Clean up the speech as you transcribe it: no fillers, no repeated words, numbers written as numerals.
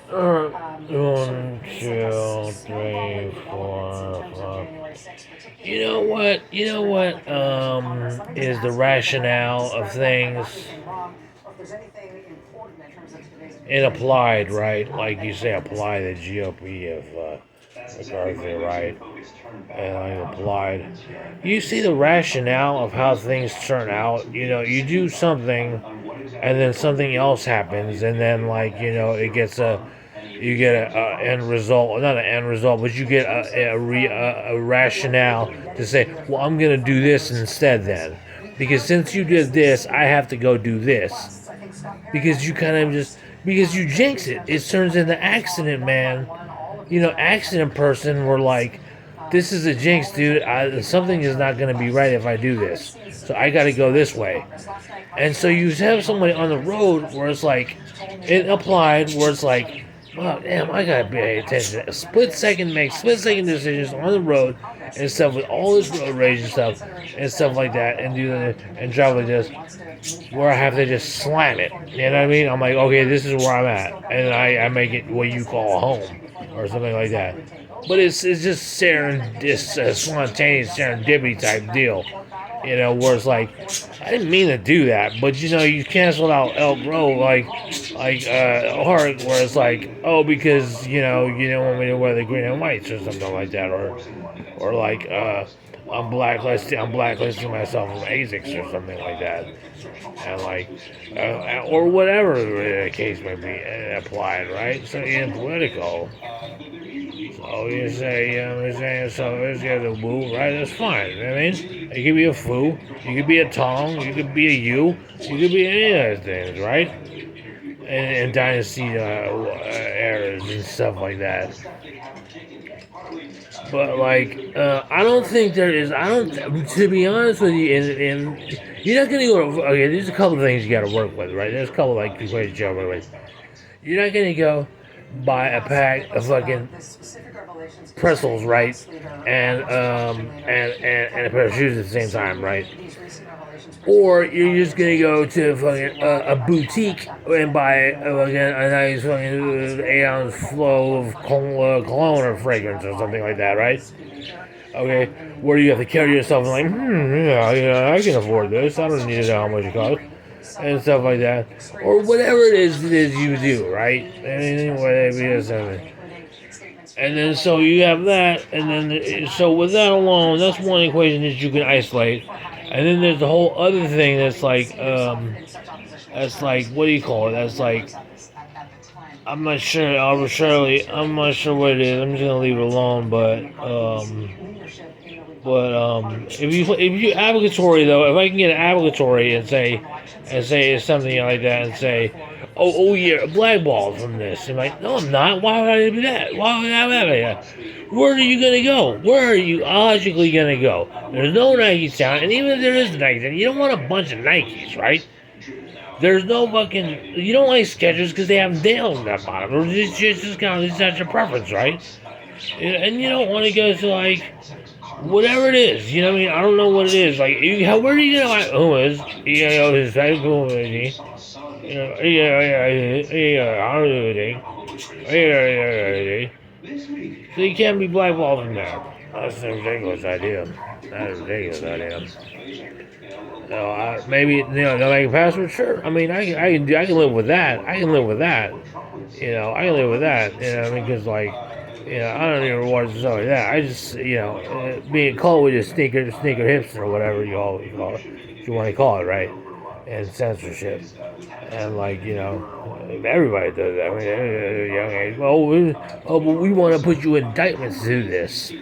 One, two, three, four, five. You know what? You know what? Is the rationale of things and applied, right? Like you say, apply the GOP of McCarthy, right? And like applied. You see the rationale of how things turn out. You know, you do something, and then something else happens, and then like it gets you get a end result, not an end result, but you get a rationale to say, well, I'm gonna do this instead then, because since you did this, I have to go do this, because you kind of just because you jinx it. It turns into accident man. Accident person were like, this is a jinx, dude. Something is not going to be right if I do this. So I got to go this way. And so you have somebody on the road where it's like, it applied, where it's like, oh, damn, I got to pay attention. A make split second decisions on the road and stuff with all this road rage and stuff like that, and and drive like this, where I have to just slam it. You know what I mean? I'm like, okay, this is where I'm at. And I make it what you call home or something like that. But it's just spontaneous serendipity type deal. Where it's like, I didn't mean to do that, but you canceled out Elk Road Hart, where it's like, oh, because you didn't want me to wear the green and whites or something like that, or like I'm blacklisting myself from ASICs or something like that, and like, or whatever the case may be applied, right? So in political. So you say, you're saying, so let's get a woo, right? That's fine. I mean, it could be a foo, you could be a tong, you could be a you could be any of those things, right? And dynasty eras and stuff like that. But like, I don't think there is. I don't. To be honest with you, and you're not gonna go. Okay, there's a couple of things you got to work with, right? There's a couple like equations you got to work with. You're not gonna go buy a pack of fucking pretzels, right? And a pair of shoes at the same time, right? Or you're just gonna go to fucking a boutique and buy a nice fucking 8-ounce flow of cologne or fragrance or something like that, right? Okay, where you have to carry yourself and like, yeah, I can afford this. I don't need to know how much it costs and stuff like that, or whatever it is you do, right? Anything, whatever it is, and then so you have that, and then so with that alone, that's one equation that you can isolate. And then there's the whole other thing that's like, what do you call it? That's like, I'm not sure arbitrarily. I'm not sure what it is. I'm just gonna leave it alone. But if you obligatory though, if I can get an obligatory and say it's something like that and say, oh yeah, blackballed from this. I'm like, no, I'm not. Why would I do that? Why would I do that? Where are you gonna go? Where are you logically gonna go? There's no Nike town, and even if there is Nike town, you don't want a bunch of Nikes, right? There's no fucking. You don't like Skechers because they have nails in that bottom. Or it's just kind of it's not your preference, right? And you don't want to go to like whatever it is. You know what I mean? I don't know what it is. Like, where are you gonna like? Who is? You know, his very cool, is he? I don't know anything. So you can't be blackballed from there. That's a ridiculous idea. That's a ridiculous idea. No, maybe no make a password. Sure. I mean, I can live with that. I can live with that. I can live with that. I mean, because like, I don't need rewards and stuff like that. I just, being called with a sneaker hipster or whatever you call it, you want to call it, right? And censorship, and like, everybody does that. I mean, at a young age. But we want to put you in indictments to do this.